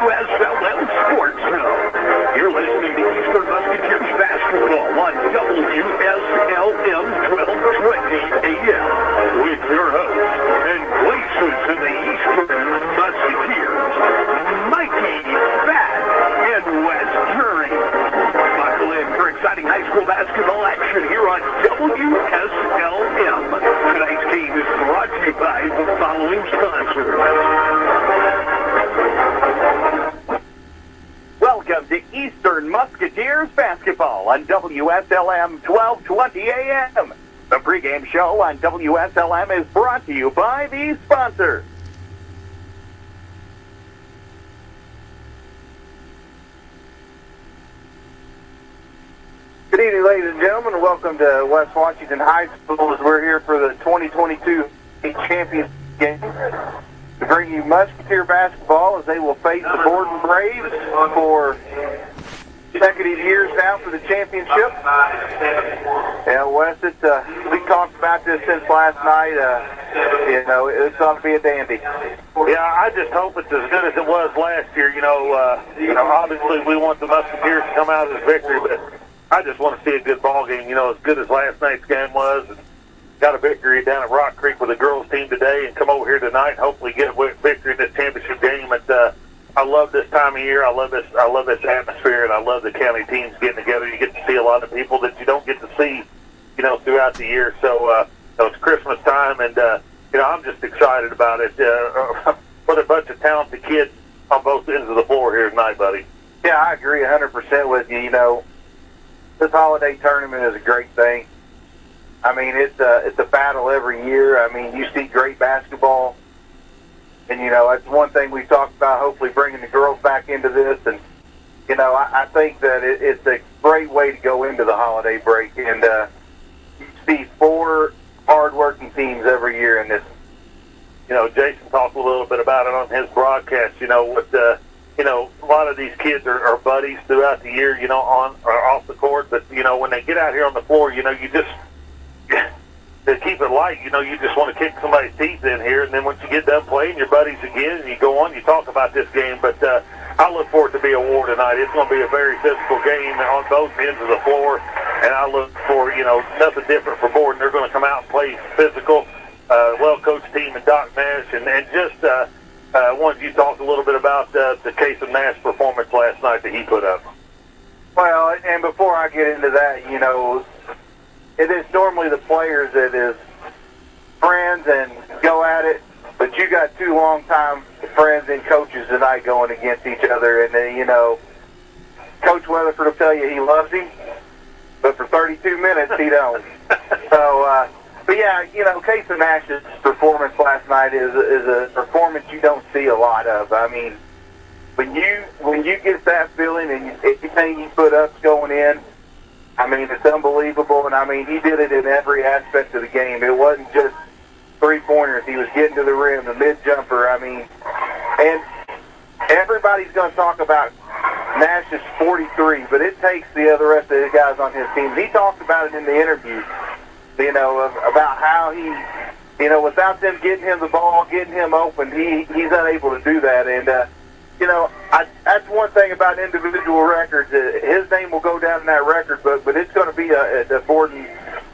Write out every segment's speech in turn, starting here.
Wslm Sports Zone. You're listening to Eastern Musketeers basketball on Wslm 1220 AM with your hosts and voices of the Eastern Musketeers, Mikie and Wes Jury. Buckle in for exciting high school basketball action here on WSLM. Tonight's game is brought to you by the following sponsors. Welcome to Eastern Musketeers basketball on WSLM 1220 AM. The pregame show on WSLM is brought to you by these sponsors. Good evening, ladies and gentlemen. Welcome to West Washington High School as we're here for the 2022 championship game. To bring you Musketeer basketball as they will face the Borden Braves for consecutive years now for the championship. Yeah, Wes, we talked about this since last night. It's going to be a dandy. Yeah, I just hope it's as good as it was last year. Obviously we want the Musketeers to come out of this victory, but I just want to see a good ball game. As good as last night's game was. Got a victory down at Rock Creek with the girls team today, and come over here tonight and hopefully get a victory in this championship game. But I love this time of year. I love this atmosphere, and I love the county teams getting together. You get to see a lot of people that you don't get to see, throughout the year. So it's Christmas time, and I'm just excited about it. What a bunch of talented kids on both ends of the floor here tonight, buddy. Yeah, I agree 100% with you. This holiday tournament is a great thing. I mean, it's a battle every year. I mean, you see great basketball, and that's one thing we talked about. Hopefully, bringing the girls back into this, and I think that it's a great way to go into the holiday break. And you see four hard-working teams every year in this. Jason talked a little bit about it on his broadcast. A lot of these kids are buddies throughout the year. On or off the court, but when they get out here on the floor, you just to keep it light, you just want to kick somebody's teeth in here, and then once you get done playing, your buddies again, and you go on, you talk about this game. But I look for it to be a war tonight. It's going to be a very physical game on both ends of the floor, and I look for, nothing different for Borden. They're going to come out and play physical, well-coached team in Doc Nash, and just wanted you to talk a little bit about the case of Nash performance last night that he put up. Well, and before I get into that, it is normally the players that is friends and go at it, but you got two long-time friends and coaches tonight going against each other. And then, Coach Weatherford will tell you he loves him, but for 32 minutes he don't. So, but yeah, Case of Nash's performance last night is a performance you don't see a lot of. I mean, when you get that feeling and everything he put up's going in, I mean, it's unbelievable, and I mean, he did it in every aspect of the game. It wasn't just three-pointers. He was getting to the rim, the mid-jumper, and everybody's going to talk about Nash's 43, but it takes the rest of the guys on his team. He talked about it in the interview, about how he, without them getting him the ball, getting him open, he's unable to do that, and, that's one thing about individual records. His name will go down in that record, but it's going to be a Borden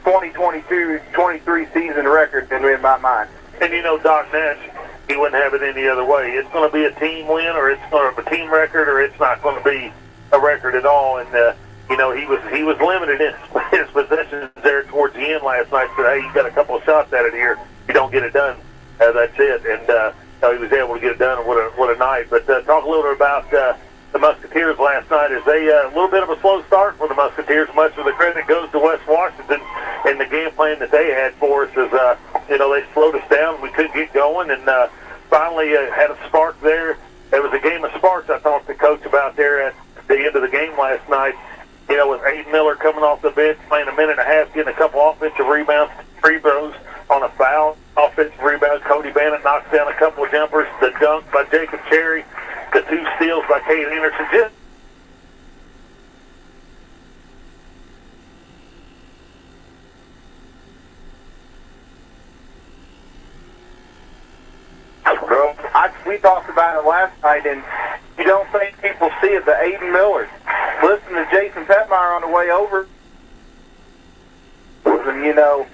2022-23 season record in my mind. And Doc Nash, he wouldn't have it any other way. It's going to be a team win, or it's going to be a team record, or it's not going to be a record at all. And he was limited in his possessions there towards the end last night. Said, hey, you got a couple of shots at it here. You don't get it done. That's it. And he was able to get it done. What a night. But talk a little bit about the Musketeers last night. Is they a little bit of a slow start for the Musketeers? Much of the credit goes to West Washington and the game plan that they had for us. As they slowed us down, we couldn't get going, and finally had a spark there. It was a game of sparks. I talked to Coach about there at the end of the game last night. With Aiden Miller coming off the bench, playing a minute and a half, getting a couple offensive rebounds, free throws on a foul, offensive rebound. Cody Bannett knocks down a couple of jumpers. The dunk by Jacob Cherry. The two steals by Kate Anderson. Just we talked about it last night, and you don't think people see it, the Aiden Miller. Listen to Jason Petmeyer on the way over. And, you know,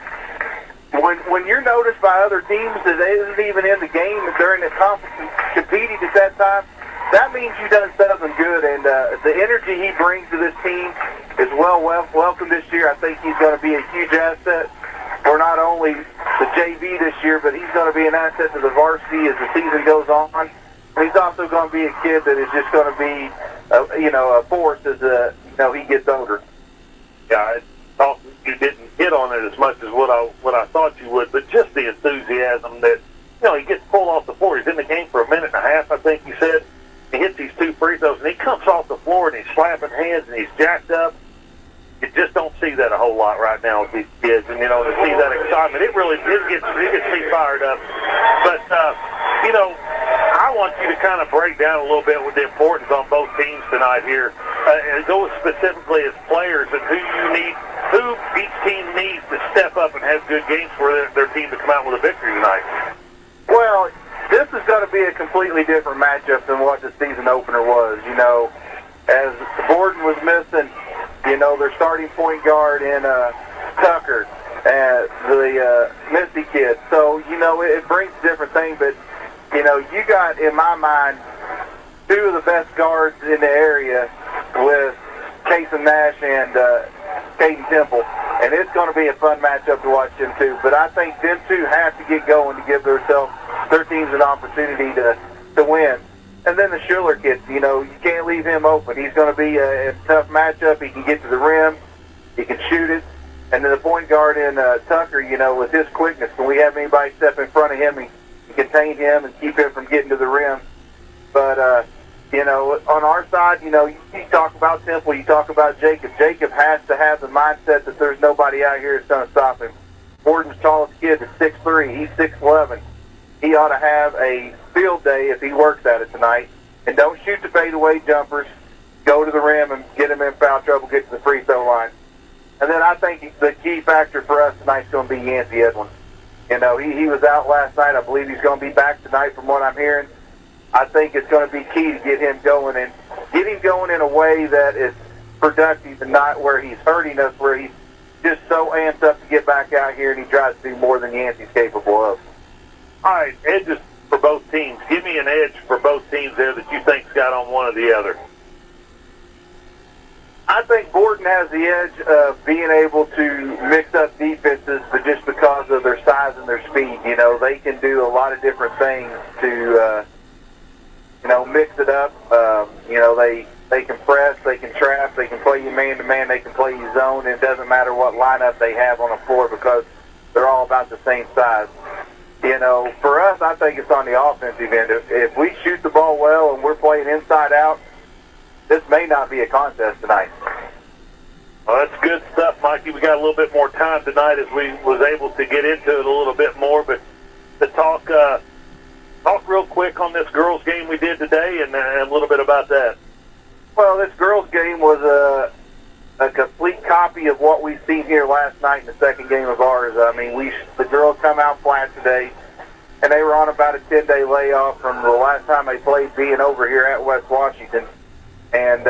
when you're noticed by other teams that isn't even in the game during the conference competing at that time, that means you've done something good. And the energy he brings to this team is welcome this year. I think he's going to be a huge asset for not only the JV this year, but he's going to be an asset to the varsity as the season goes on. And he's also going to be a kid that is just going to be, a force as he gets older. Yeah, I thought you didn't hit on it as much as what I thought you would, but just the enthusiasm that, he gets pulled off the floor. He's in the game for a minute and a half, I think you said. He hits these 2 free throws, and he comes off the floor, and he's slapping hands, and he's jacked up. You just don't see that a whole lot right now with these kids. And, to see that excitement, it gets me fired up. But, I want you to kind of break down a little bit with the importance on both teams tonight here. And go specifically as players and who each team needs to step up and have good games for their team to come out with a victory tonight. Well, this is going to be a completely different matchup than what the season opener was. As Borden was missing, their starting point guard in Tucker, the Misty kid. So, it brings a different thing. But, you got, in my mind, 2 of the best guards in the area with Kason Nash and Caden Temple. And it's going to be a fun matchup to watch them too. But I think them 2 have to get going to give their teams an opportunity to win. And then the Schuler kid, you can't leave him open. He's going to be a tough matchup. He can get to the rim. He can shoot it. And then the point guard in Tucker, with his quickness, when we have anybody step in front of him, he contain him and keep him from getting to the rim. But, on our side, you talk about Temple, you talk about Jacob. Jacob has to have the mindset that there's nobody out here that's going to stop him. Borden's tallest kid is 6'3". He's 6'11". He ought to have a field day if he works at it tonight. And don't shoot the fadeaway jumpers. Go to the rim and get him in foul trouble, get to the free throw line. And then I think the key factor for us tonight is going to be Yancey Edwin. He was out last night. I believe he's going to be back tonight from what I'm hearing. I think it's going to be key to get him going and get him going in a way that is productive and not where he's hurting us, where he's just so amped up to get back out here and he tries to do more than Yancey's capable of. All right, edges for both teams. Give me an edge for both teams there that you think's got on one or the other. I think Borden has the edge of being able to mix up defenses, but just because of their size and their speed, they can do a lot of different things to, mix it up. They can press, they can trap, they can play you man-to-man, they can play you zone. It doesn't matter what lineup they have on the floor because they're all about the same size. For us, I think it's on the offensive end. If we shoot the ball well and we're playing inside out, this may not be a contest tonight. Well, that's good stuff, Mikey. We got a little bit more time tonight as we was able to get into it a little bit more. But to talk real quick on this girls' game we did today and a little bit about that. Well, this girls' game was a complete copy of what we've seen here last night in the second game of ours. I mean, the girls come out flat today, and they were on about a 10-day layoff from the last time they played being over here at West Washington. And,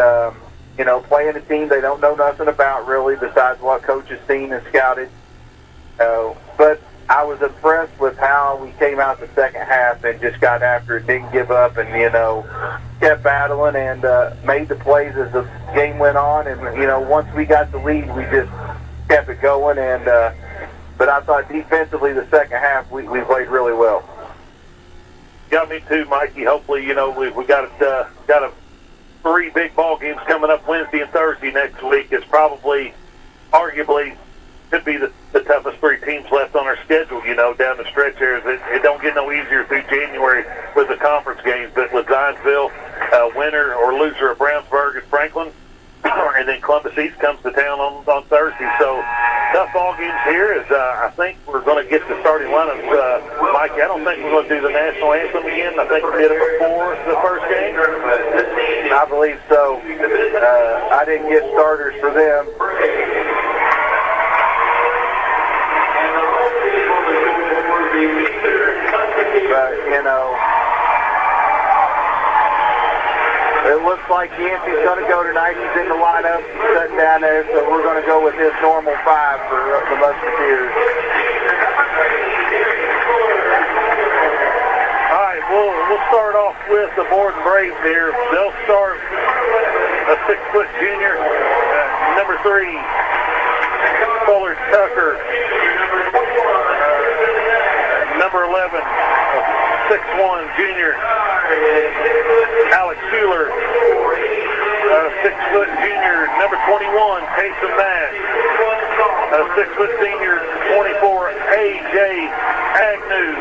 playing a team they don't know nothing about really besides what Coach has seen and scouted. But I was impressed with how we came out the second half and just got after it, didn't give up, and, kept battling and made the plays as the game went on. And, once we got the lead, we just kept it going. And but I thought defensively the second half we played really well. Yeah, me too, Mikey. Hopefully, we got a 3 big ball games coming up Wednesday and Thursday next week. It's probably, arguably, could be the toughest 3 teams left on our schedule, down the stretch here. It don't get no easier through January with the conference games, but with Zionsville, winner or loser of Brownsburg and Franklin, and then Columbus East comes to town on Thursday. So tough ball games here. As I think we're going to get the starting lineups. Mikey, I don't think we're going to do the national anthem again. I think we did it before the first game. I believe so. I didn't get starters for them. But, It looks like Yancey's going to go tonight. He's in the lineup. He's sitting down there, so we're going to go with his normal 5 for the Musketeers. All right, we'll start off with the Borden Braves here. They'll start a 6-foot junior, number 3, Fuller Tucker. Number 11, 6'1", junior, Alex Schuler. 6-foot junior, number 21, Casey Nash. 6-foot senior, 24, A.J. Agnew.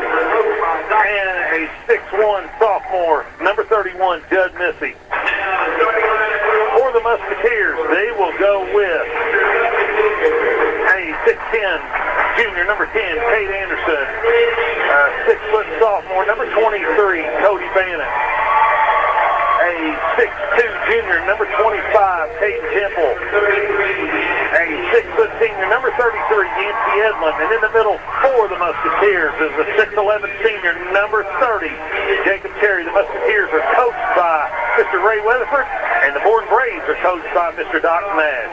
And a 6'1" sophomore, number 31, Judd Missy. For the Musketeers, they will go with a 6'10", junior, number 10, Kate Anderson. 6-foot sophomore, number 23, Cody Bannon. A 6'2" junior, number 25, Peyton Temple. A 6-foot senior, number 33, Yancey Edlund. And in the middle for the Musketeers is the 6'11" senior, number 30, Jacob Cherry. The Musketeers are coached by Mr. Ray Weatherford, and the Borden Braves are coached by Mr. Doc Nash.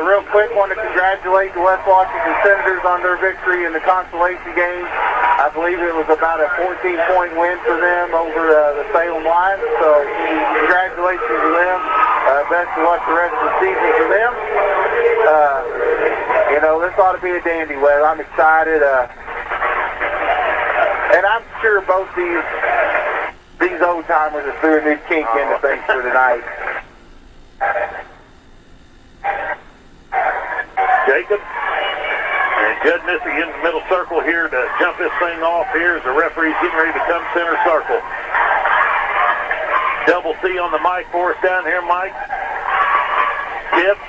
Real quick, want to congratulate the West Washington Senators on their victory in the consolation game. I believe it was about a 14-point win for them over the Salem Lions, so congratulations to them. Best of luck the rest of the season for them. You know, this ought to be a dandy, Wes. I'm excited. And I'm sure both these old-timers have threw a new kink into things for tonight. Jacob and Judd Missy in the middle circle here to jump this thing off here as the referee's getting ready to come center circle. Double C on the mic for us down here, Mike. Tip.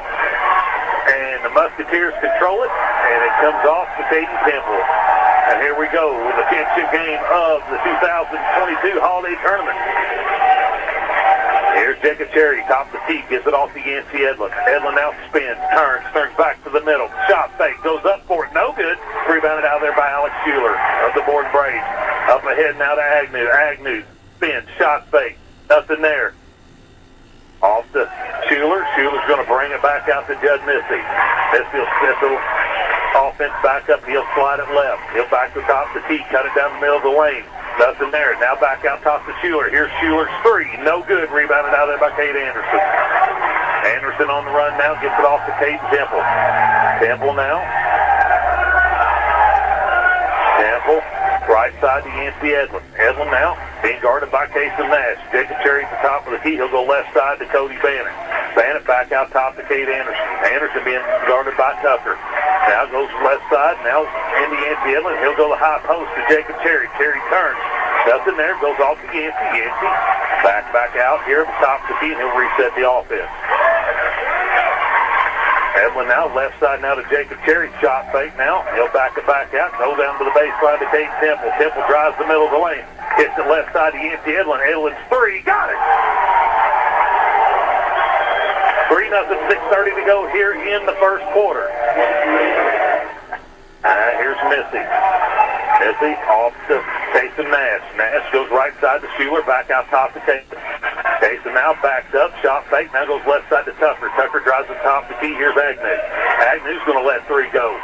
And the Musketeers control it, and it comes off to Caden Temple. And here we go with the championship game of the 2022 Holiday Tournament. Here's Jacob Cherry, top of the tee, gives it off to Yancey Edlund. Edlund now spins, turns back to the middle. Shot fake, goes up for it, no good. Rebounded out there by Alex Schuler of the Borden Braves. Up ahead now to Agnew. Agnew spins, shot fake, nothing there. Off to Schuler. Schuler's going to bring it back out to Judd Missy. Missy offense back up, he'll slide it left. He'll back to the top of the tee, cut it down the middle of the lane. Nothing there. Now back out top to Schuler. Here's Schuler's 3. No good. Rebounded out there by Kate Anderson. Anderson on the run now. Gets it off to Kate Temple. Temple now. Temple. Right side to Yancey Edlund. Edlund now being guarded by Casey Nash. Jacob Cherry at the top of the tee. He'll go left side to Cody Bannon. Bannon back out top to Kate Anderson. Anderson being guarded by Tucker. Now goes left side. Now into Yancey Edlund. He'll go the high post to Jacob Cherry. Cherry turns. Nothing there. Goes off to Yancey. Yancey back out here at the top of the tee, and he'll reset the offense. Edlund now left side now to Jacob Cherry. Shot fake now. He'll back it back out. Go down to the baseline to Kate Temple. Temple drives the middle of the lane. Hits it left side to Yancey Edlund. Edlund's 3. Got it. 3-0, 6:30 to go here in the first quarter. Here's Missy. Missy off to Casey Nash. Nash goes right side to Schuler. Back out top to Casey. Casey now backs up. Shot fake. Now goes left side to Tucker. Tucker drives the top of the key. Here's Agnew. Agnew's going to let 3 go.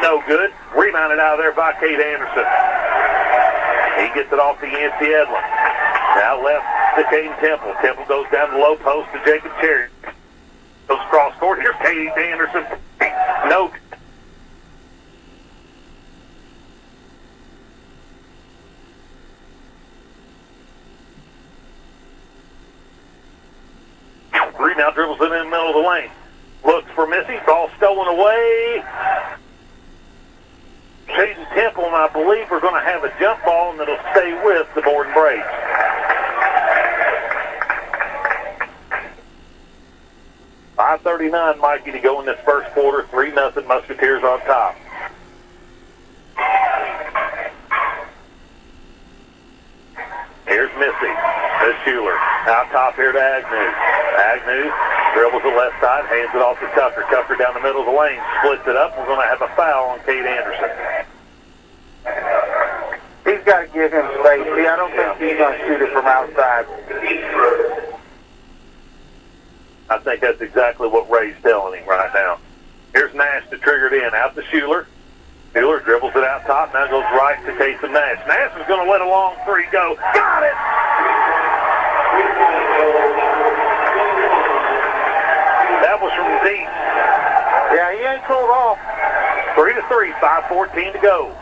No good. Rebounded out of there by Kate Anderson. He gets it off to Yancey Edlund. Now left to Caden Temple. Temple goes down the low post to Jacob Cherry. Goes cross court. Here's Kate Anderson. No. Three now dribbles it in the middle of the lane. Looks for Missy. Ball stolen away. Caden Temple, and I believe we're going to have a jump ball, and it'll stay with the Borden Braves. .539, Mikey, to go in this first quarter. 3-0, Musketeers on top. Here's Missy. There's Schuler. Out top here to Agnew. Agnew dribbles the left side, hands it off to Tucker. Tucker down the middle of the lane, splits it up. We're going to have a foul on Kate Anderson. He's got to give him space. See, I don't think he's going to shoot it from outside. I think that's exactly what Ray's telling him right now. Here's Nash to trigger it in. Out to Schuler. Schuler dribbles it out top. Now goes right to Casey Nash. Nash is going to let a long three go. Got it! That was from deep. Yeah, he ain't pulled off. 3-3, 5:14 to go.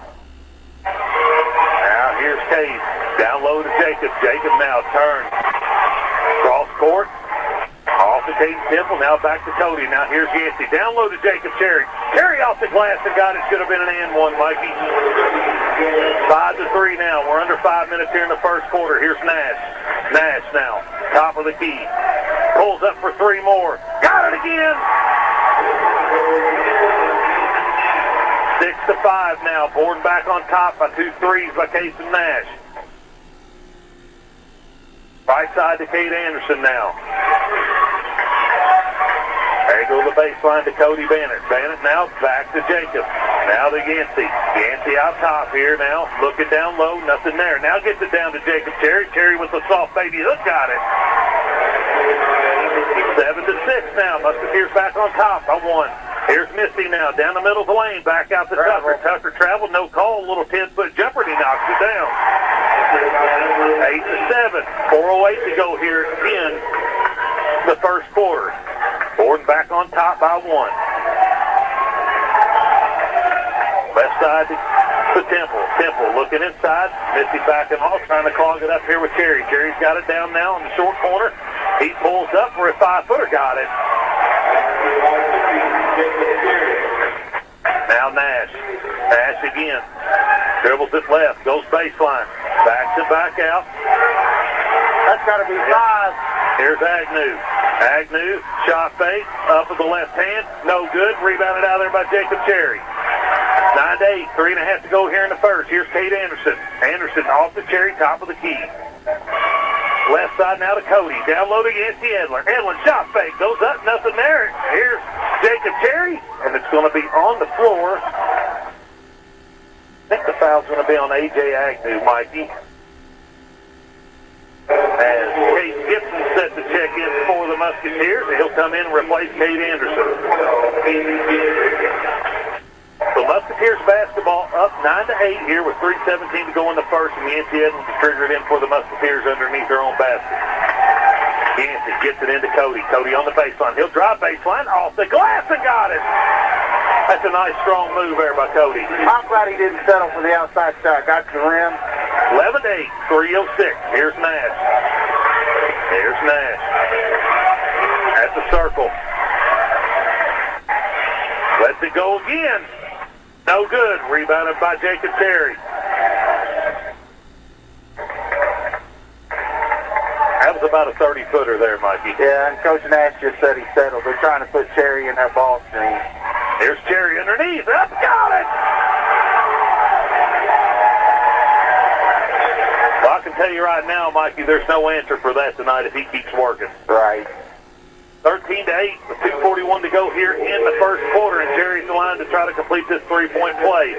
Now here's Case. Down low to Jacob. Jacob now turns. Cross court. Off to Caden Temple. Now back to Cody. Now here's Yancey. Down low to Jacob Cherry. Cherry off the glass and got it. Should have been an and one, Mikey. 5-3 now. We're under 5 minutes here in the first quarter. Here's Nash. Nash now. Top of the key. Pulls up for 3 more. Got it again. 6-5 now. Borden back on top by 2 threes by Casey Nash. Right side to Kate Anderson now. There goes the baseline to Cody Bennett. Bennett now back to Jacob. Now to Yancey. Yancey out top here now. Looking down low. Nothing there. Now gets it down to Jacob Cherry. Cherry with the soft baby hook. Got it. 7-6 now. Musketeers back on top by 1. Here's Misty now. Down the middle of the lane. Back out to Tucker. Tucker traveled. No call. Little 10-foot jumper. And he knocks it down. 8-7. 4:08 to go here in the first quarter. Borden back on top by 1. Left side to Temple. Temple looking inside. Misty backing off, trying to clog it up here with Cherry. Cherry's got it down now in the short corner. He pulls up for a 5-footer. Got it. Now Nash. Nash again. Dribbles it left. Goes baseline. Backs it back out. That's got to be 5. Here's Agnew. Agnew, shot fake, up with the left hand. No good. Rebounded out there by Jacob Cherry. 9-8, 3.5 to go here in the first. Here's Kate Anderson. Anderson off the Cherry, top of the key. Left side now to Cody. Down low to Yancey Edler. Edler, shot fake. Goes up, nothing there. Here's Jacob Cherry, and it's going to be on the floor. I think the foul's going to be on A.J. Agnew, Mikey. As Case Gibson set to check in for the Musketeers, and he'll come in and replace Kate Anderson. So Musketeers basketball up 9-8 here with 3:17 to go in the first, and Yancey Edmonds to trigger it in for the Musketeers underneath their own basket. Yancey gets it into Cody. Cody on the baseline. He'll drive baseline off the glass and got it. That's a nice strong move there by Cody. I'm glad he didn't settle for the outside shot. Got to the rim. 11-8, 3:06. Here's Nash. Here's Nash. At the circle. Lets it go again. No good. Rebounded by Jacob Cherry. That was about a 30-footer there, Mikey. Yeah, and Coach Nash just said he settled. They're trying to put Cherry in that ball screen. Here's Cherry underneath. Up, got it! Well, I can tell you right now, Mikey, there's no answer for that tonight if he keeps working. Right. 13-8 with 2:41 to go here in the first quarter, and Jerry's the line to try to complete this three-point play.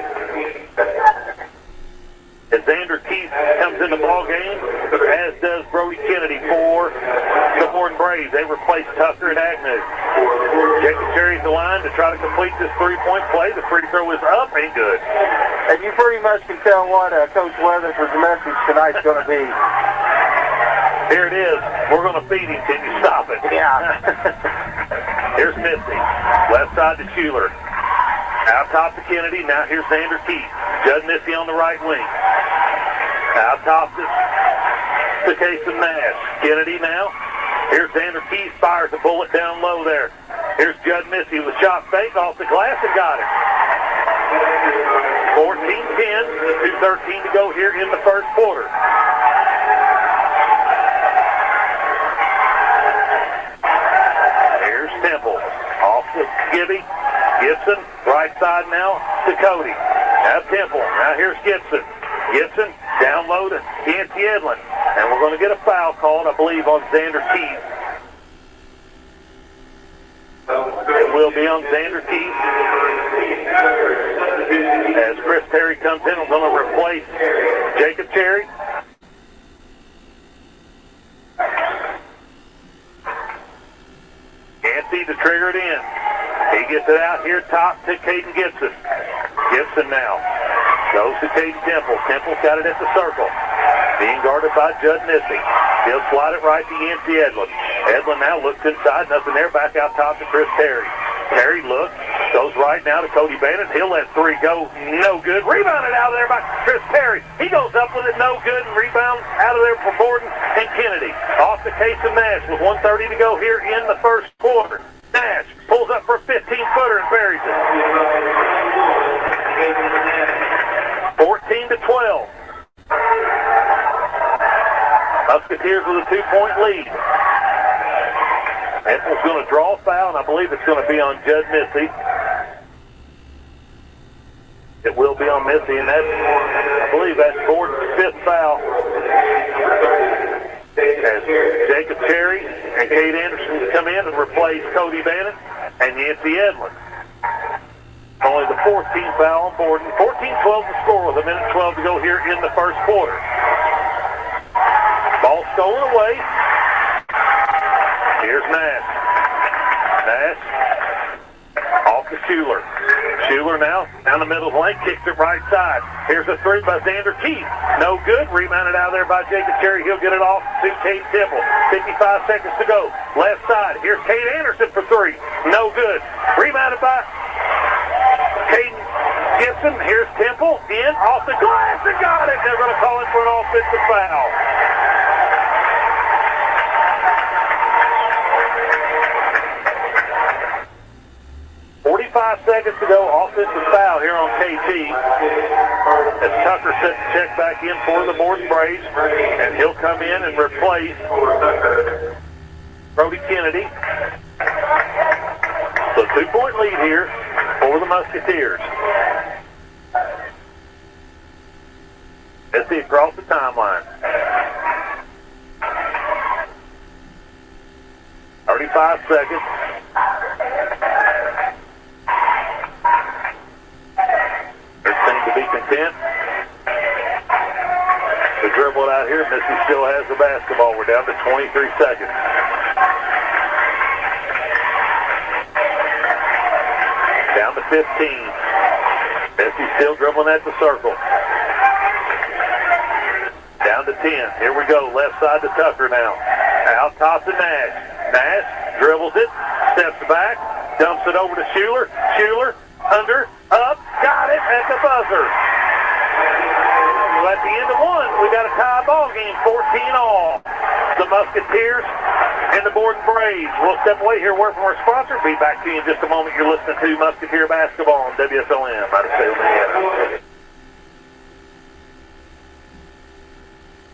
As Xander Keith comes in the ball game, as does Brody Kennedy for the Borden Braves. They replace Tucker and Agnew. Jacob Cherry's the line to try to complete this three-point play. The free throw is up and good. And you pretty much can tell what Coach Weatherford's message tonight's going to be. Here it is. We're going to feed him. Can you stop it? Yeah. Here's Misty. Left side to Schuler. Out top to Kennedy. Now here's Xander Keith. Judd Misty on the right wing. Out top to Casey Nash. Kennedy now. Here's Xander Keith. Fires the bullet down low there. Here's Judd Misty with shot fake off the glass and got it. 14-10. 2:13 to go here in the first quarter. Temple. Off to Gibby. Gibson. Right side now to Cody. Now Temple. Now here's Gibson. Gibson down low to Yancey Edlin. And we're going to get a foul called, I believe, on Xander Keith. It will be on Xander Keith. As Chris Terry comes in, I'm going to replace Jacob Cherry. Can't see to trigger it in. He gets it out here top to Caden Gibson. Gibson now goes to Caden Temple. Temple's got it at the circle. Being guarded by Judd Missy. He'll slide it right to Yancey Edlin. Edlin now looks inside. Nothing there. Back out top to Chris Terry. Terry looks. Goes right now to Cody Bannon. He'll let three go. No good. Rebounded out of there by Chris Terry. He goes up with it. No good. And rebounds out of there for Borden and Kennedy. Off the case of Nash with 1:30 to go here in the first quarter. Nash pulls up for a 15-footer and buries it. 14-12. Musketeers with a 2-point lead. Temple's going to draw a foul, and I believe it's going to be on Judd Missy. It will be on Missy, and I believe that's Borden's 5th foul. As Jacob Cherry and Kate Anderson come in and replace Cody Bannon and Yancey Edlin. Only the 14th team foul on Borden. 14-12 to score with 1:12 to go here in the first quarter. Ball stolen away. Here's Nash. Nash off to Schuler. Schuler now down the middle of the lane, kicks it right side. Here's a three by Xander Keith. No good. Rebounded out there by Jacob Cherry. He'll get it off to Cade Temple. 55 seconds to go. Left side. Here's Kate Anderson for three. No good. Rebounded by Caden Gibson. Here's Temple in off the glass and got it. They're going to call it for an offensive foul. Seconds to go, offensive foul here on KT. As Tucker sets the check back in for the Borden Braves, and he'll come in and replace Brody Kennedy. So 2-point lead here for the Musketeers. Let's see across the timeline. 35 seconds. Content to dribble it out here. Missy still has the basketball. We're down to 23 seconds. Down to 15. Missy still dribbling at the circle. Down to 10. Here we go. Left side to Tucker now. Out top to Nash. Nash dribbles it. Steps back. Dumps it over to Schuler. Schuler under. Up, got it at the buzzer. Well, at the end of one, we got a tie ball game, 14-all. The Musketeers and the Borden Braves. We'll step away here, word from our sponsor. Be back to you in just a moment. You're listening to Musketeer Basketball on WSLM out of Salem, Indiana.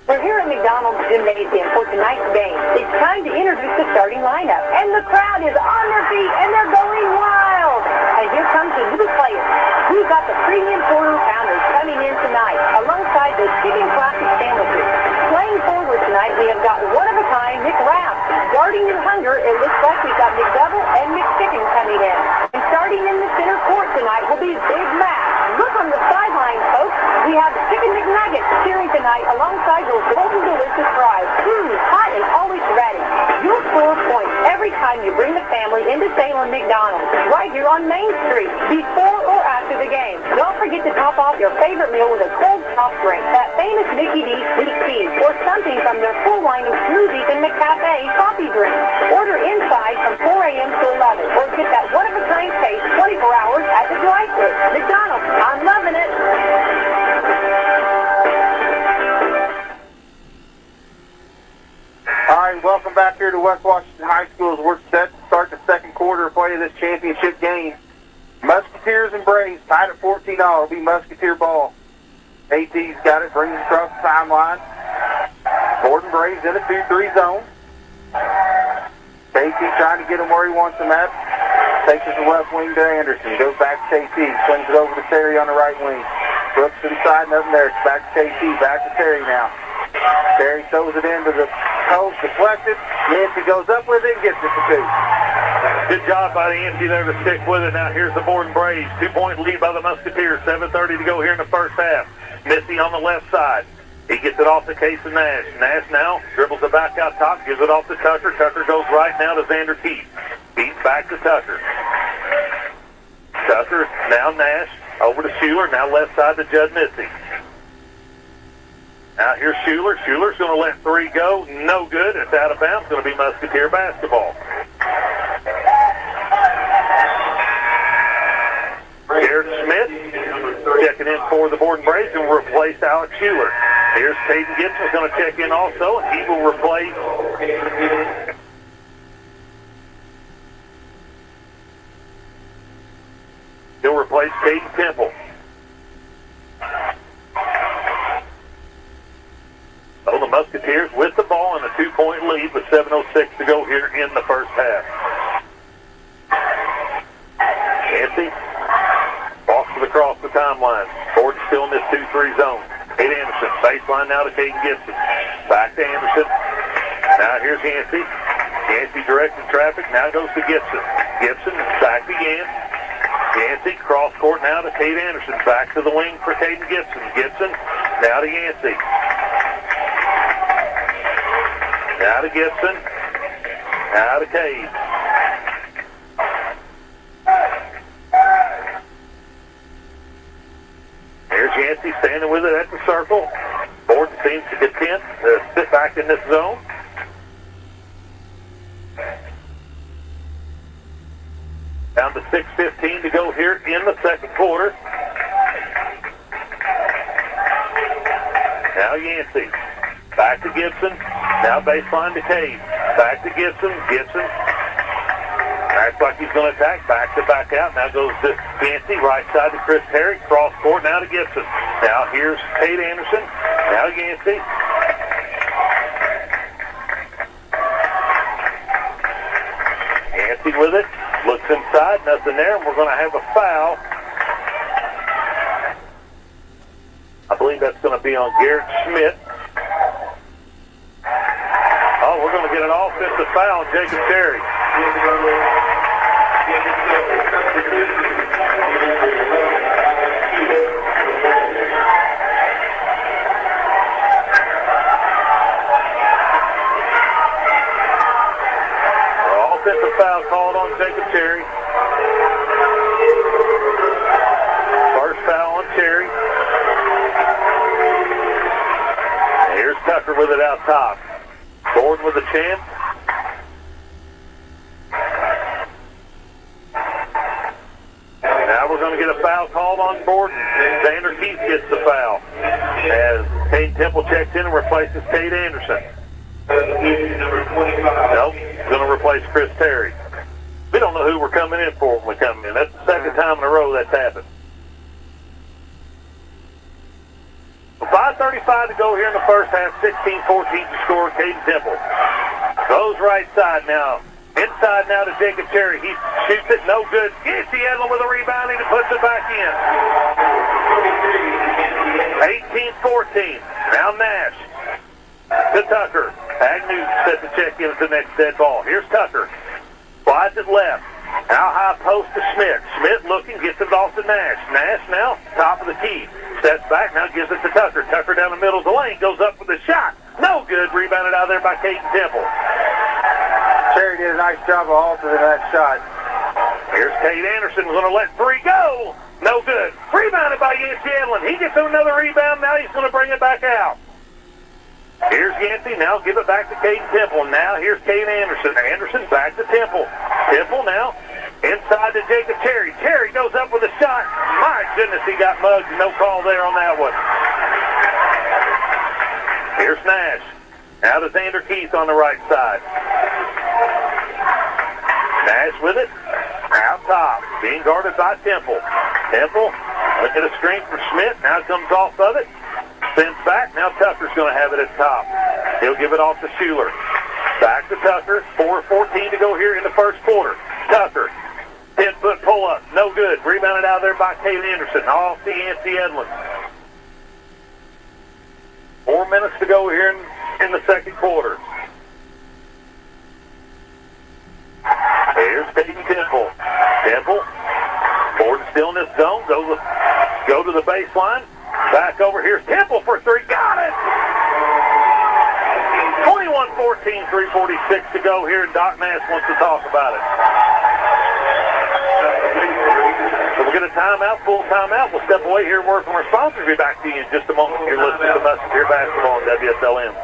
We're here at McDonald's Gymnasium for tonight's game. It's time to introduce the starting lineup. And the crowd is on their feet, and they're going wild. And here comes the new players. We've got the premium quarter pounders coming in tonight, alongside the chicken classic sandwiches. Playing forward tonight, we have got one-of-a-kind Nick Rapp. Guarding your hunger, it looks like we've got McDouble and McChicken coming in. And starting in the center court tonight will be Big Mac. Look on the sideline, folks. We have Chicken McNuggets cheering tonight alongside those golden delicious fries. Hot and always ready. You'll score points every time you bring the family into Salem McDonald's, right here on Main Street, before or after the game. Don't forget to top off your favorite meal with a cold soft drink, that famous Mikie sweet tea, or something from their full line of smoothies and McCafe coffee drinks. Order inside from 4 a.m. to 11, or get that one-of-a-kind taste 24 hours at the drive-thru. McDonald's, I'm loving it. All right, welcome back here to West Washington High School as we're set to start the second quarter of play of this championship game. Musketeers and Braves tied at 14-all. It'll be Musketeer ball. AT's got it, brings it across the timeline. Borden Braves in a 2-3 zone. KT trying to get him where he wants him at. Takes it to the left wing to Anderson. Goes back to KT. Swings it over to Terry on the right wing. Brooks to the side, nothing there. It's back to KT. Back to Terry now. Terry throws it into the post, deflected. Yancey goes up with it and gets it for two. Good job by the Yancey there to stick with it. Now here's the Borden Braves. 2-point lead by the Musketeers. 7:30 to go here in the first half. Missy on the left side. He gets it off to Casey Nash. Nash now dribbles it back out top, gives it off to Tucker. Tucker goes right now to Xander Keith. Keith back to Tucker. Tucker, now Nash, over to Schuler. Now left side to Judd Missy. Now here's Schuler. Schuler's going to let three go. No good. It's out of bounds. Going to be Musketeer basketball. Garrett Smith checking in for the Borden Braves and will replace Alex Schuler. Here's Caden Gibson going to check in also. He will replace Caden Temple. So the Musketeers with the ball and a 2-point lead with 7:06 to go here in the first half. Yancey walks it across the timeline. Borden still in this 2-3 zone. Kate Anderson, baseline now to Caden Gibson. Back to Anderson. Now here's Yancey. Yancey directing traffic, now goes to Gibson. Gibson back to Yancey. Yancey cross court now to Kate Anderson. Back to the wing for Caden Gibson. Gibson now to Yancey. Now to Gibson. Now to Cade. Here's Yancey standing with it at the circle. Borden seems to content to sit back in this zone. Down to 6:15 to go here in the second quarter. Now Yancey. Back to Gibson. Now baseline to Cade. Back to Gibson. Gibson acts like he's going to attack. Back to back out. Now goes to Yancey. Right side to Chris Terry. Cross court now to Gibson. Now here's Kate Anderson. Now Yancey. Yancey with it. Looks inside. Nothing there. And we're going to have a foul. I believe that's going to be on Garrett Schmidt. Oh, we're going to get an offensive foul on Jacob Terry. Offensive foul called on Jacob Terry. First foul on Terry. Here's Tucker with it out top. Borden with a chance. Now we're going to get a foul called on Borden. Xander Keith gets the foul as Cade Temple checks in and replaces Kate Anderson. Number 25. Nope, going to replace Chris Terry. We don't know who we're coming in for when we come in. That's the second time in a row that's happened. 5:35 to go here in the first half. 16-14 to score. Caden Temple goes right side now. Inside now to Jacob Terry. He shoots it. No good. Yancey Edlin with a rebound and puts it back in. 18-14. Now Nash to Tucker. Agnew set to check in at the next dead ball. Here's Tucker. Slides it left. Now high post to Schmidt. Schmidt looking, gets it off to Nash. Nash now, top of the key. Steps back, now gives it to Tucker. Tucker down the middle of the lane, goes up with a shot. No good, rebounded out there by Caden Temple. Terry did a nice job of altering that shot. Here's Kate Anderson, going to let three go. No good. Rebounded by Yancey Edlin. He gets another rebound, now he's going to bring it back out. Here's Yancey, now give it back to Caden Temple. Now here's Kate Anderson. Anderson back to Temple. Temple now inside to Jacob Terry. Terry goes up with a shot. My goodness, he got mugged. No call there on that one. Here's Nash. Now to Xander Keith on the right side. Nash with it. Out top. Being guarded by Temple. Temple, look at a screen from Schmidt. Now comes off of it. Sends back. Now Tucker's going to have it at top. He'll give it off to Schuler. Back to Tucker. 4:14 to go here in the first quarter. Tucker. 10-foot pull-up. No good. Rebounded out there by Kate Anderson. Off to Yancey Edlin. 4 minutes to go here in the second quarter. Here's Caden Temple. Temple. Borden still in this zone. Go to the baseline. Back over. Here's Temple for three. Got it! 21-14, 3:46 to go here, and Doc Nash wants to talk about it. So we'll get a timeout, full timeout. We'll step away here and work from our sponsors. Be back to you in just a moment. You're listening to Musketeer Basketball on WSLM.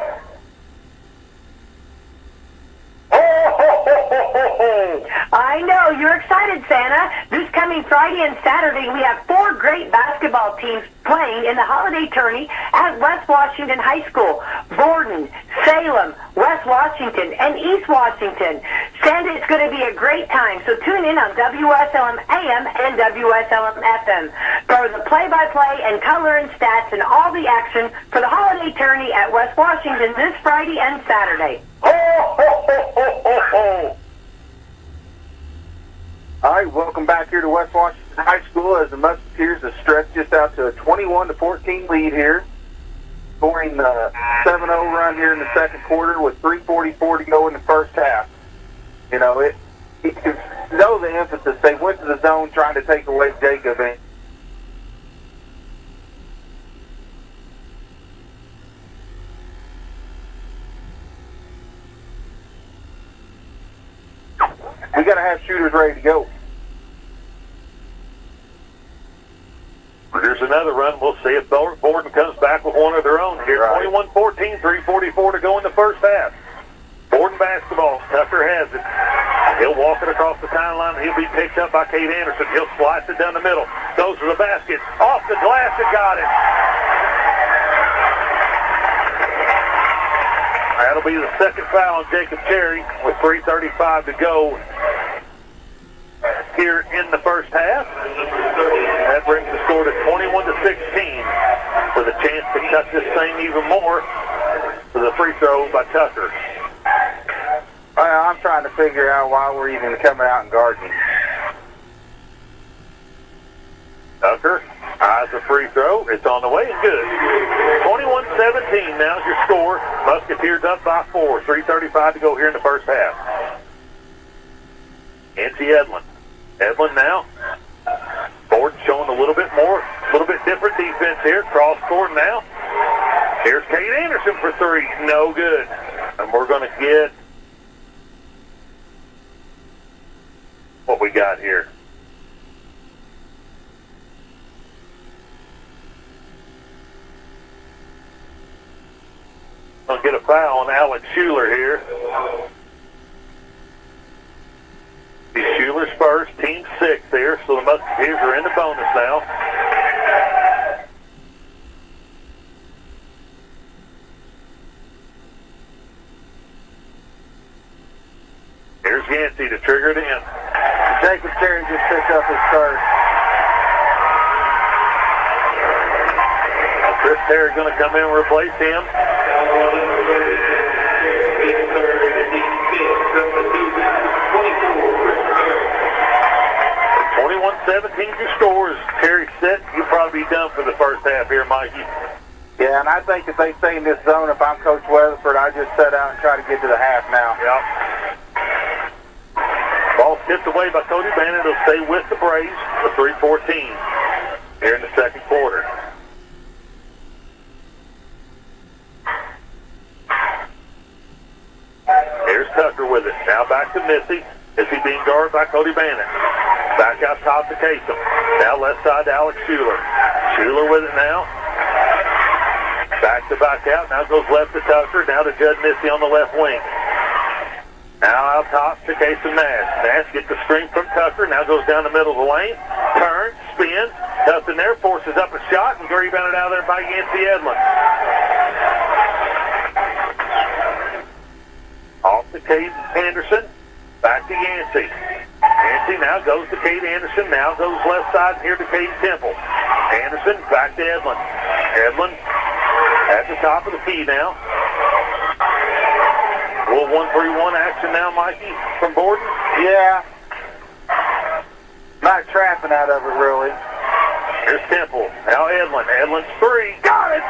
I know, you're excited, Santa. This coming Friday and Saturday, we have 4 great basketball teams playing in the holiday tourney at West Washington High School. Borden, Salem, West Washington, and East Washington. Santa, it's going to be a great time, so tune in on WSLM AM and WSLM FM for the play-by-play and color and stats and all the action for the holiday tourney at West Washington this Friday and Saturday. All right, welcome back here to West Washington High School as the Musketeers have stretched just out to a 21-14 lead here, scoring the 7-0 run here in the second quarter with 3:44 to go in the first half. You know, you can know the emphasis. They went to the zone trying to take away Jacob. And we got to have shooters ready to go. Here's another run. We'll see if Borden comes back with one of their own here. Right. 21-14, 3:44 to go in the first half. Borden basketball. Tucker has it. He'll walk it across the timeline. He'll be picked up by Kate Anderson. He'll slice it down the middle. Goes to the basket. Off the glass and got it. That'll be the second foul on Jacob Cherry with 3:35 to go here in the first half. That brings the score to 21-16 with a chance to cut this thing even more with a free throw by Tucker. I'm trying to figure out why we're even coming out and guarding. Tucker eyes a free throw. It's on the way and good. 21-17 now's your score. Musketeers up by 4. 3:35 to go here in the first half. Nancy Edlin. Edlin now. Borden showing a little bit different defense here. Cross court now. Here's Kate Anderson for 3. No good. And we're going to get what we got here. We'll get a foul on Alex Schuler here. Schuler's first, team 6 there, so the Musketeers are in the bonus now. Here's Yancey to trigger it in. Jacob Cherry just picked up his first. Chris Terry's going to come in and replace him. 21-17 your scores. Terry set. You'll probably be done for the first half here, Mikey. Yeah, and I think if they stay in this zone, if I'm Coach Weatherford, I just set out and try to get to the half now. Yep. Ball tipped away by Cody Bannon. It'll stay with the Braves for 3:14 here in the second quarter. Here's Tucker with it. Now back to Missy. Missy being guarded by Cody Bannon. Back out top to Kasem. Now left side to Alex Schuler. Schuler with it now. Back to back out. Now goes left to Tucker. Now to Judd Missy on the left wing. Now out top to Kasem Nash. Nash gets the screen from Tucker. Now goes down the middle of the lane. Turns, spins. Nothing there. Forces up a shot and rebounded out there by Yancey Edlin. Off to Kate Anderson. Back to Yancey. Yancey now goes to Kate Anderson. Now goes left side here to Kate Temple. Anderson back to Edlin. Edlin at the top of the key now. A little 1-3-1 action now, Mikey, from Borden. Yeah. Not trapping out of it, really. Here's Temple. Now Edlin. Edlin's 3. Got it!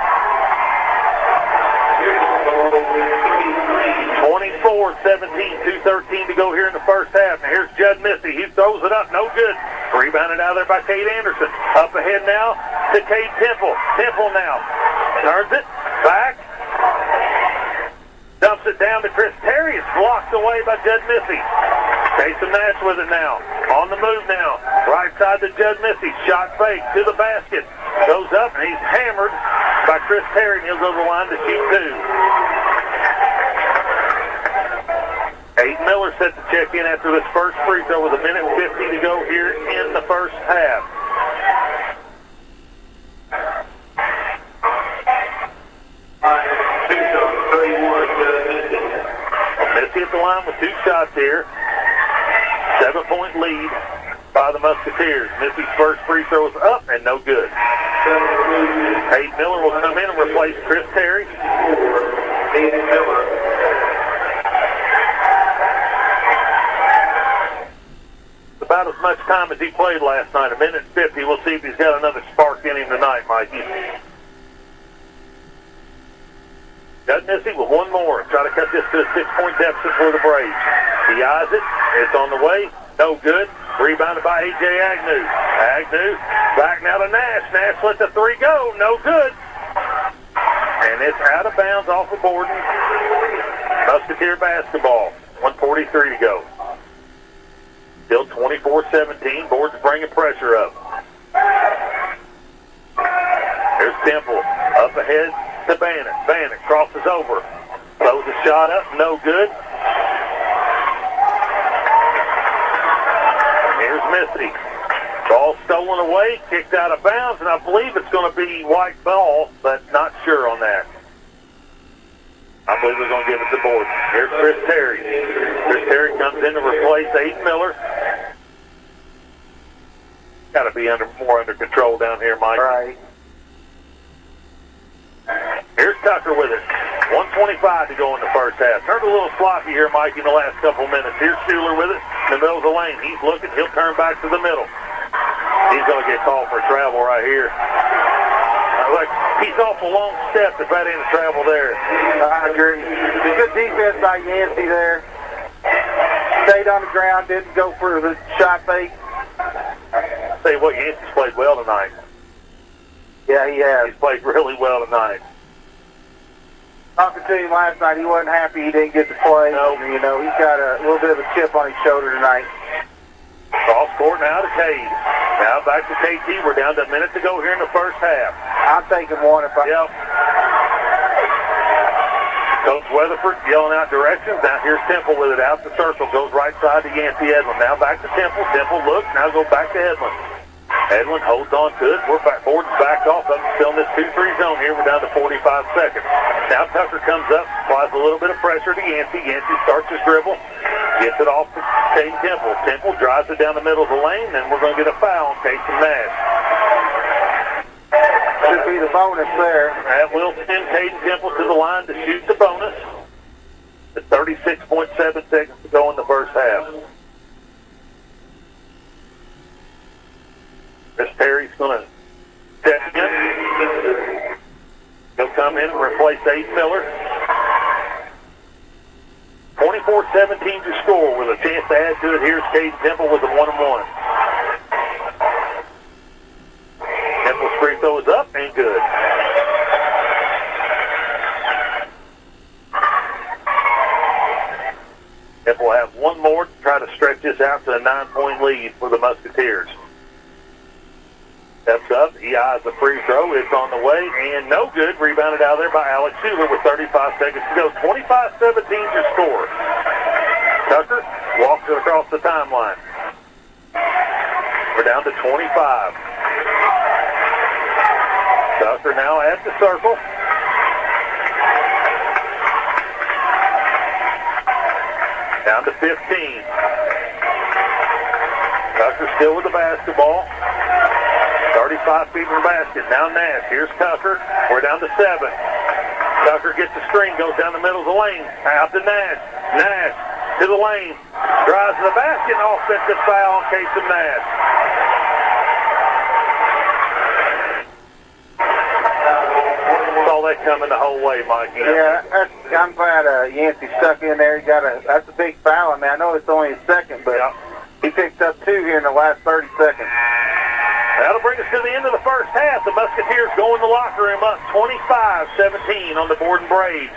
24-17, 2:13 to go here in the first half. Now here's Judd Missy. He throws it up, no good. Rebounded out there by Cade Anderson. Up ahead now to Cade Temple. Temple now turns it back. Dumps it down to Chris Terry. It's blocked away by Judd Missy. Casey Nash with it now. On the move now. Right side to Judd Missy. Shot fake to the basket. Goes up and he's hammered by Chris Terry. And he'll go to the line to shoot two. Aiden Miller set to check in after this first free throw with 1:50 to go here in the first half. Missy at the line with 2 shots here. 7-point lead by the Musketeers. Missy's first free throw is up and no good. Aiden Miller will come in and replace Chris Terry. Aiden Miller. About as much time as he played last night, 1:50. We'll see if he's got another spark in him tonight, Mikey. Judd Missy with one more. Try to cut this to a 6-point deficit for the Braves. He eyes it. It's on the way. No good. Rebounded by A.J. Agnew. Agnew back now to Nash. Nash let the 3 go. No good. And it's out of bounds off of Borden. Musketeer basketball. 1:43 to go. Still 24-17. Borden's bringing pressure up. There's Temple. Up ahead to Bannock. Bannock crosses over. Throws a shot up. No good. Here's Missy. Ball stolen away. Kicked out of bounds. And I believe it's going to be white ball, but not sure on that. I believe we're going to give it to Borden. Here's Chris Terry. Chris Terry comes in to replace Aiden Miller. Got to be more under control down here, Mike. Right. Here's Tucker with it. 1:25 to go in the first half. Turned a little sloppy here, Mike, in the last couple of minutes. Here's Schuler with it in the middle of the lane. He's looking. He'll turn back to the middle. He's going to get called for travel right here. Look, he's off a long step if that ain't a travel there. I agree. Good defense by Yancey there. Stayed on the ground, didn't go for the shot fake. Say what, Yancey's played well tonight. Yeah, he has. He's played really well tonight. Talking to him last night, he wasn't happy he didn't get to play. No. You know, he's got a little bit of a chip on his shoulder tonight. Cross court now to Cade. Now back to KT. We're down to a minute to go here in the first half. I'm taking one if I... Yep. Coach Weatherford yelling out directions. Now here's Temple with it out the circle. Goes right side to Yancey Edlin. Now back to Temple. Temple looks. Now go back to Edlin. Edlin holds on to it. We're back. Borden's backed off. Up still in this 2-3 zone here. We're down to 45 seconds. Now Tucker comes up, applies a little bit of pressure to Yancey. Yancey starts his dribble. Gets it off to Cade Temple. Temple drives it down the middle of the lane, and we're going to get a foul on Casey Nash. Should be the bonus there. That will send Cade Temple to the line to shoot the bonus. At 36.7 seconds to go in the first half. Chris Terry's going to check in. He'll come in and replace Aiden Miller. 24-17 to score with a chance to add to it. Here's Cade Temple with the 1-and-1. Temple's free throw is up and good. Temple will have one more to try to stretch this out to a 9-point lead for the Musketeers. Steps up, he eyes the free throw, it's on the way, and no good. Rebounded out there by Alex Schuler with 35 seconds to go. 25-17 to score. Tucker walks it across the timeline. We're down to 25. Tucker now at the circle. Down to 15. Tucker still with the basketball. 35 feet from the basket. Now Nash. Here's Tucker. We're down to 7. Tucker gets the screen, goes down the middle of the lane. Out to Nash. Nash to the lane. Drives to the basket. An offensive foul in case of Nash. That's all that coming the whole way, Mikey. Yeah, I'm glad Yancey stuck in there. That's a big foul. I mean, I know it's only a second, but he picked up 2 here in the last 30 seconds. That'll bring us to the end of the first half. The Musketeers go in the locker room up 25-17 on the Borden Braves.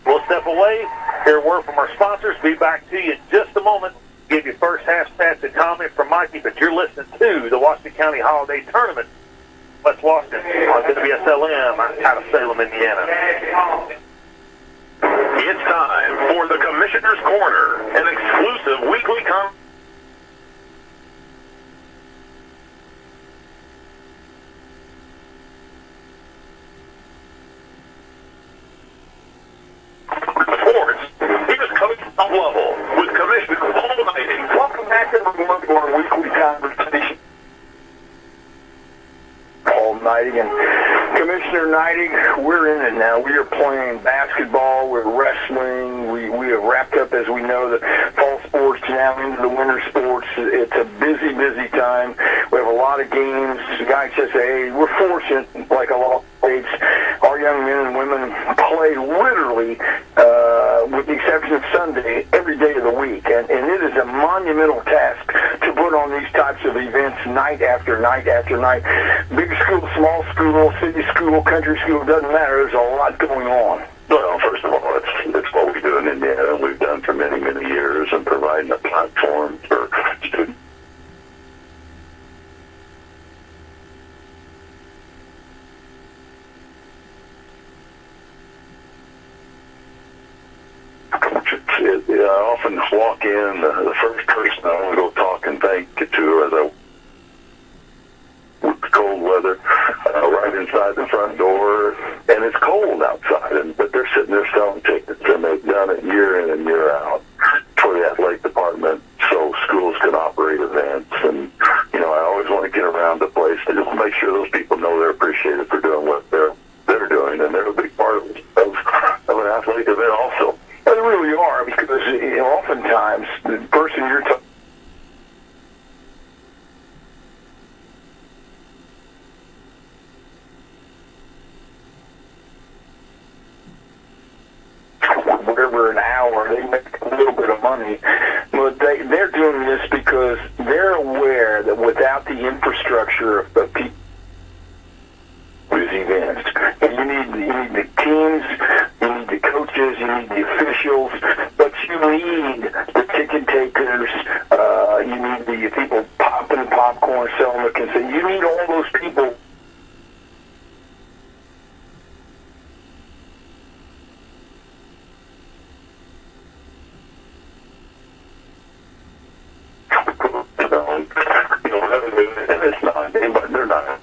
We'll step away, hear a word from our sponsors, be back to you in just a moment, give you first half stats and comment from Mikey, but you're listening to the Washington County Holiday Tournament. West Washington on Wslm out of Salem, Indiana. It's time for the Commissioner's Corner, an exclusive weekly sports. Here's Coach Top Level with Commissioner Paul Knighting. Welcome back everyone to our weekly conversation. Paul Knighting and Commissioner Knighting, we're in it now. We are playing basketball, we're wrestling, we have wrapped up, as we know, the fall sports now into the winter sports. It's a busy, busy time. We have a lot of games. Guys just say, hey, we're fortunate, like a lot of states, our young men and women play literally, with the exception of Sunday, every day of the week. And it is a monumental task to put on these types of events night after night after night. Big school, small school, city school, country school, doesn't matter. There's a lot going on. Well, first of all, it's what we do in Indiana, and we've done for many, many years, and providing a platform for students. I often walk in, the first person I want to go talk and thank you to as I with the cold weather, right inside the front door, and it's cold outside, but they're sitting there selling tickets, and they've done it year in and year out for the athletic department so schools can operate events. And, I always want to get around the place to just make sure those people know they're appreciated for doing what they're doing, and they're a big part of an athletic event also. They really are, because oftentimes the person you're talking whatever an hour, they make a little bit of money, but they're doing this because they're aware that without the infrastructure of people, these events, you need the teams, you need the coaches, you need the officials, but you need the ticket takers, you need the people popping popcorn, selling the concessions. You need all those people. It's not, but they're not.